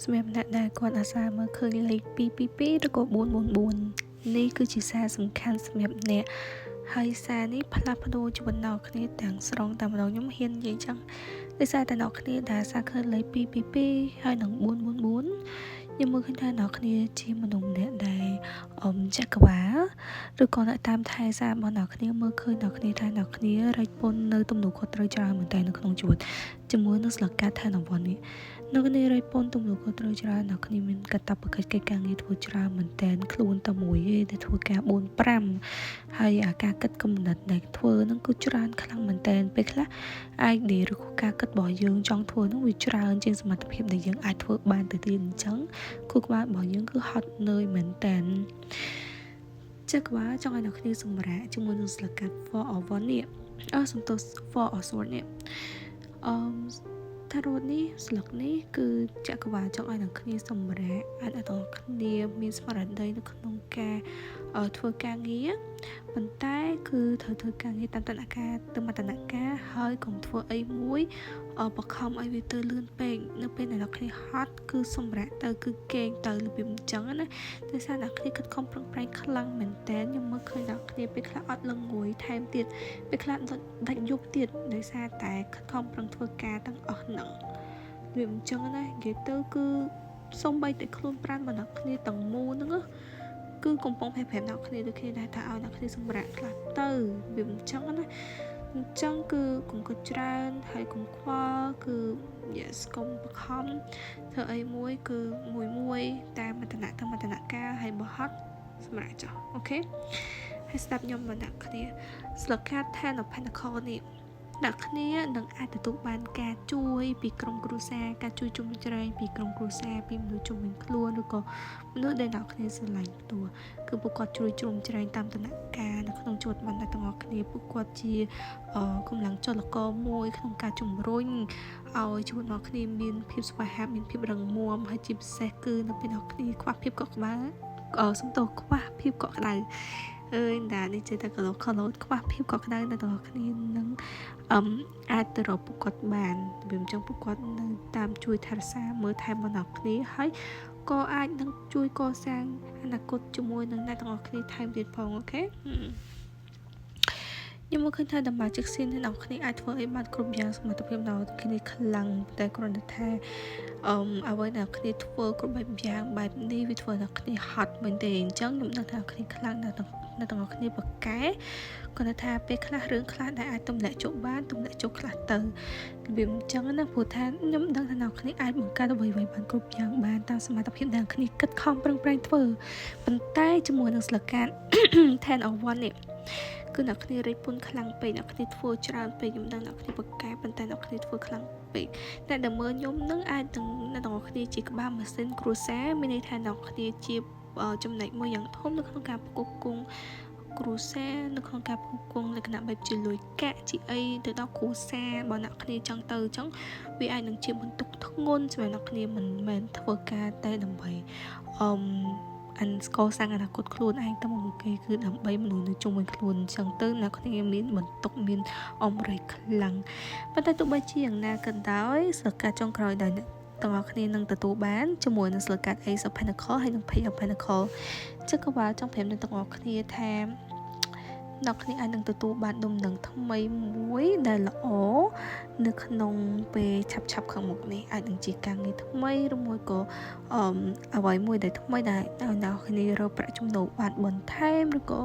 សម្រាប់អ្នកដែលគាត់អាសាមើលឃើញលេខ222ឬក៏444នេះគឺជាសារសំខាន់សម្រាប់អ្នកហើយសារនេះផ្លាស់ប្ដូរជីវិតអ្នកគ្នាទាំងស្រុងតែម្ដងខ្ញុំហ៊ាននិយាយចឹងដោយសារតែអ្នកគ្នាដែលសារឃើញលេខ222ហើយនឹង444ខ្ញុំមើលឃើញថាអ្នកគ្នាជាមនុស្សម្នាក់ដែលចក្រវាលឬក៏អ្នកតាមថែសាររបស់អ្នកគ្នាមើលឃើញអ្នកគ្នាថាអ្នកគ្នារែកពុននៅទំនួលខុសត្រូវច្រើនមែនតើនៅក្នុងជីវិតជាមួយនឹងស្លឹកការថែនវណ្ណនេះនៅគ្នារែកពុនទំនួលខុសត្រូវច្រើនអ្នកគ្នាមានកាតព្វកិច្ចកិច្ចការងារធ្វើច្រើនមែនតើខ្លួនតែមួយទេដែលធ្វើការ4-5ហើយអាការគិតគំនិតដែលធ្វើនឹងគឺច្រើនខ្លាំងមែនតើពេលខ្លះidea ឬក៏ការគិតរបស់យើងចង់ធ្វើនឹងវាច្រើនជាងសមត្ថភាពដែលយើងអាចធ្វើបានទៅទៀតអញ្ចឹងគូក្បាលរបស់យើងគឺហត់នឿយមែនតើចឹកក្បាលចង់ឲ្យអ្នកគ្នាសម្រាកជាមួយនឹងស្លឹកកាត់ for over នេះសំទោស for also នេះថារត់នេះស្លឹកនេះគឺចក្រវាលចង់ឲ្យអ្នកគ្នាសម្រាកអាចឲ្យអ្នកគ្នាមានស្មារតីនៅក្នុងការធ្វើការងារប៉ុន្តែគឺត្រូវធ្វើការងារតាមតនការទៅមតនការហើយកុំធ្វើអីមួយបខំឲ្យវាទៅលឿនពេកនៅពេលដែលអ្នកគ្នាហត់គឺសម្រាកទៅគឺគេងទៅរបៀបអញ្ចឹងណាដោយសារអ្នកគ្នាខិតខំប្រឹងប្រែងខ្លាំងមែនតើខ្ញុំមើលឃើញអ្នកគ្នាពេលខ្លះអត់លងួយថែមទៀតពេលខ្លះដាច់យប់ទៀតដោយសារតែខិតខំប្រឹងធ្វើការទាំងអស់ហ្នឹងវាអញ្ចឹងណានិយាយទៅគឺសំបីតែខ្លួនប្រាណរបស់អ្នកគ្នាទាំងមូលហ្នឹងគឺកំពុងប្រាប់អ្នកគ្នាដូចគ្នាដែរថាឲ្យអ្នកគ្នាសម្រាកខ្លះទៅវាអញ្ចឹងណាអញ្ចឹងគឺកុំគិតច្រើនហើយកុំខ្វល់គឺ yes កុំបខំធ្វើអីមួយគឺមួយតាមមតនការហើយបើហត់សម្រាប់ចុះអូខេហើយស្ដាប់ខ្ញុំមកអ្នកគ្នាស្លឹកខាត Ten of Pentacles នេះអ្នកគ្នានឹងអាចទទួលបានការជួយពីក្រុមគ្រួសារការជួយជុំជ្រែងពីក្រុមគ្រួសារពីមនុស្សជុំវិញខ្លួនឬក៏មនុស្សដែលអ្នកគ្នាស្រឡាញ់ផ្ទាល់គឺពួកគាត់ជួយជ្រោមជ្រែងតាមដំណាក់កាលនៅក្នុងជីវិតរបស់អ្នកទាំងអស់គ្នាពួកគាត់ជាកម្លាំងចលករមួយក្នុងការជំរុញឲ្យជីវិតរបស់គ្នាមានភាពស្វាហាប់មានភាពរឹងមាំហើយជាពិសេសគឺនៅពេលអ្នកគ្នាខ្វះភាពកក់ក្ដៅសំទោសខ្វះភាពកក់ក្ដៅតែនេះចេះតែcolor ខ្វះភាពកក់ក្ដៅនៅទាំងអស់គ្នានឹងអាចទៅរកពួកគាត់បានវាអញ្ចឹងពួកគាត់នៅតាមជួយថែរក្សាមើលថែបណ្ដោះគ្នាហើយក៏អាចនឹងជួយកសាងអនាគតជាមួយនឹងអ្នកទាំងអស់គ្នាថែមទៀតផងអូខេខ្ញុំមកឃើញថាដំណើរជិះសៀនអ្នកនរគ្នាអាចធ្វើអីបានគ្រប់យ៉ាងសមត្ថភាពដល់គ្នាខ្លាំងតែគ្រាន់តែថាអ្វីដែលគ្នាធ្វើគ្រប់បែបយ៉ាងបែបនេះវាធ្វើឲ្យគ្នាហត់មែនទេអញ្ចឹងខ្ញុំដឹងថាគ្នាខ្លាំងណាស់អ្នកទាំងអស់គ្នាប្រកែគាត់ថាពេលខ្លះរឿងខ្លះដែលអាចទម្លាក់ជោគបានទម្លាក់ជោគខ្លះទៅវាអញ្ចឹងណាព្រោះថាខ្ញុំដឹងថាអ្នកគ្នាអាចបង្កើតអ្វីៗបានគ្រប់យ៉ាងបានតាមសមត្ថភាពដែលគ្នាគិតខំប្រឹងប្រែងធ្វើប៉ុន្តែជាមួយនឹងស្លឹកកាត Ten of Wands នេះគឺអ្នកគ្នារេចពុនខ្លាំងពេកអ្នកគ្នាធ្វើច្រើនពេកខ្ញុំដឹងអ្នកគ្នាប្រកែប៉ុន្តែអ្នកគ្នាធ្វើខ្លាំងពេកតែដែលមើលខ្ញុំនឹងអាចនឹងអ្នកទាំងអស់គ្នាជាក្បាលម៉ាស៊ីនគ្រួសារមានន័យថាអ្នកគ្នាជាចំណែកមួយយ៉ាងធំនៅក្នុងការផ្គត់ផ្គង់គ្រួសារនៅក្នុងការផ្គត់ផ្គង់លក្ខណៈបែបជាលុយកាក់ជាអីទៅដល់គ្រួសារបើអ្នកគ្នាចង់ទៅអញ្ចឹងវាអាចនឹងជាបន្ទុកធ្ងន់សម្រាប់អ្នកគ្នាមិនមែនធ្វើការតែដើម្បីស្គាល់សាំងអនាគតខ្លួនឯងទៅមកគេគឺដើម្បីមនុស្សនៅជុំវិញខ្លួនអញ្ចឹងទៅអ្នកគ្នាមានបន្ទុកមានអមរៃខ្លាំងប៉ុន្តែទោះបីជាយ៉ាងណាក៏ដោយស្លឹកការចុងក្រោយដែលទាំងអស់គ្នានឹងទទួលបានជាមួយនឹងស្លឹកកាត Ace of Pentacles ហើយនិង Page of Pentacles ចឹងក៏បាទចង់ប្រាប់អ្នកទាំងអស់គ្នាថាអ្នកគ្នាអាចនឹងទទួលបានដំណឹងថ្មីមួយដែលល្អនៅក្នុងពេលឆាប់ខាងមុខនេះអាចនឹងជាការងារថ្មីឬមួយក៏អ្វីមួយដែលថ្មីដែលអ្នកគ្នារកប្រាក់ចំណូលបានបន្ថែមឬក៏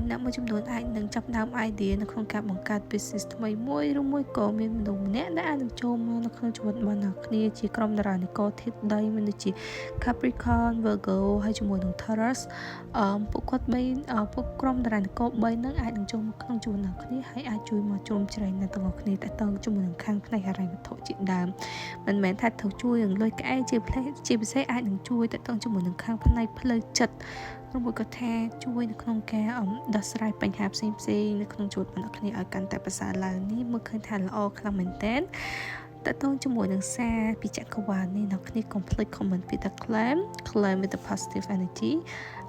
អ្នកមួយចំនួនអាចនឹងចាប់ដើម idea នៅក្នុងការបង្កើត business ថ្មីមួយឬមួយក៏មានមនុស្សម្នាក់ដែលអាចនឹងចូលមកនៅក្នុងជីវិតរបស់អ្នកគ្នាជាក្រុមតារានិករធាតុដីមានដូចជា Capricorn Virgo ហើយជាមួយនឹង Taurus ពួកគាត់ពួកក្រុមតារានិករនឹងអាចនឹងចូលមកក្នុងជីវិតអ្នកគ្នាហើយអាចជួយមកជុំជ្រែងអ្នកទាំងអស់គ្នាតែតើជាមួយនឹងខាងផ្នែកហិរញ្ញវត្ថុជាដើមមិនមែនថាត្រូវជួយនឹងលុយក្អែជាពិសេសអាចនឹងជួយតែតើជាមួយនឹងខាងផ្នែកផ្លូវចិត្តឬមួយក៏ថាជួយនៅក្នុងការដោះស្រាយបញ្ហាផ្សេងនៅក្នុងជីវិតរបស់អ្នកគ្នាឲ្យកាន់តែប្រសើរឡើងនេះមើលឃើញថាល្អខ្លាំងមែនទែនតើតើជាមួយនឹងសារពីចក្រវាលនេះអ្នកគ្នា complete comment ពីតា claim with the positive energy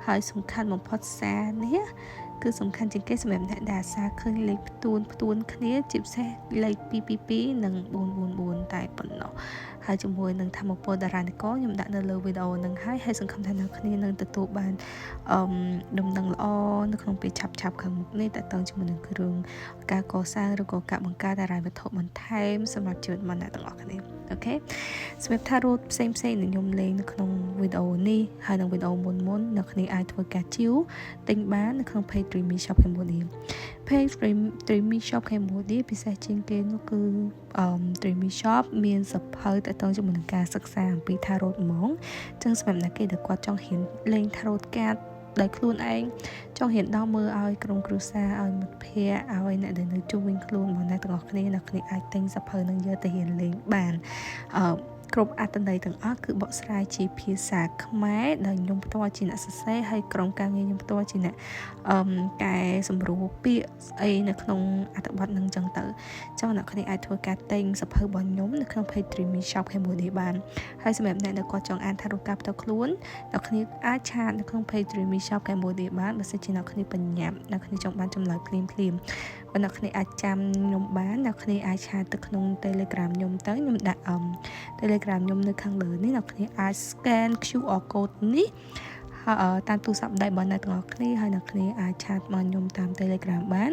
ហើយសំខាន់បំផុតសារនេះគឺសំខាន់ជាងគេសម្រាប់អ្នកដែលអាសាឃើញលេខផ្ទួនគ្នាជាពិសេសលេខ222និង444តែប៉ុណ្ណោះ ហើយជាមួយនឹងធម្មពលតារានិកខ្ញុំដាក់នៅលើវីដេអូនឹងហើយសង្ឃឹមថាអ្នកគ្នានឹងទទួលបានដំណឹងល្អនៅក្នុងពេលឆាប់ខាងមុខនេះតើតើជាមួយនឹងគ្រឿងការកសាងឬក៏ការបង្កើតតារាវត្ថុបន្ថែមសម្រាប់ជីវិតរបស់អ្នកទាំងអស់គ្នាអូខេសម្រាប់ថារ៉ូតផ្សេងៗដែលខ្ញុំលេងនៅក្នុងវីដេអូនេះហើយនឹងវីដេអូមុនអ្នកគ្នាអាចធ្វើការជីវទិញបាននៅក្នុង page Dreamy Shop Cambodia page Dreamy Shop Cambodia ពិសេសជាងគេនោះគឺDreamy Shop មានសភៅតទៅជាមួយនឹងការសិក្សាអំពី Tarot ហ្មងចឹងសម្រាប់អ្នកគេដែលគាត់ចង់រៀនលេង Tarot កាតដោយខ្លួនឯងចង់រៀនដល់មើលឲ្យក្រុមគ្រួសារឲ្យមិត្តភ័ក្តិឲ្យអ្នកដែលនៅជុំវិញខ្លួនរបស់អ្នកទាំងអស់គ្នាអ្នកគ្នាអាចទិញសភៅនឹងយកទៅរៀនលេងបានគ្រប់អត្ថន័យទាំងអស់គឺបកស្រាយជាភាសាខ្មែរដែលខ្ញុំផ្ទាល់ជាអ្នកសរសេរហើយក្រុមការងារខ្ញុំផ្ទាល់ជាអ្នកកែសម្រួលពាក្យស្អីនៅក្នុងអត្ថបទនឹងចឹងទៅចឹងអ្នកគ្នាអាចធ្វើការទិញសភៅរបស់ខ្ញុំនៅក្នុង page Dreamy Shop Cambodia បានហើយសម្រាប់អ្នកដែលគាត់ចង់អានថារូបការផ្ទាល់ខ្លួនអ្នកគ្នាអាចឆាតនៅក្នុង page Dreamy Shop Cambodia បានបើសិនជាអ្នកគ្នាបញ្ញាប់អ្នកគ្នាចង់បានចម្លើយភ្លាមបើអ្នកគ្នាអាចចាំខ្ញុំបានអ្នកគ្នាអាចឆាតទៅក្នុង Telegram ខ្ញុំទៅខ្ញុំដាក់Telegram ខ្ញុំនៅខាងលើនេះអ្នកគ្នាអាច scan QR code នេះតាមទូរស័ព្ទដៃរបស់អ្នកទាំងអស់គ្នាហើយអ្នកគ្នាអាចឆាតមកខ្ញុំតាម Telegram បាន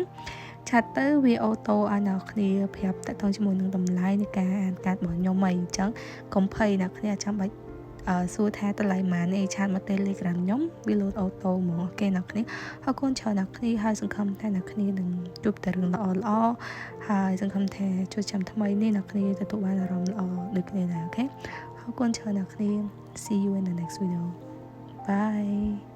ឆាតទៅវាអូតូឲ្យអ្នកគ្នាប្រាប់តទៅជាមួយនឹងតម្លៃនៃការអានកាតរបស់ខ្ញុំអីអញ្ចឹងកុំភ័យអ្នកគ្នាចាំបាច់សួរថាតម្លៃម៉ាននេះឆាតមក Telegram ខ្ញុំវាលោតអូតូហ្មងអូខេអ្នកគ្នាអរគុណច្រើនអ្នកគ្នាហើយសង្ឃឹមថាអ្នកគ្នានឹងជួបតែរឿងល្អហើយសង្ឃឹមថាជួយចាំថ្មីនេះអ្នកគ្នាទទួលបានអារម្មណ៍ល្អដូចគ្នាដែរអូខេអរគុណច្រើនអ្នកគ្នា see you in the next video bye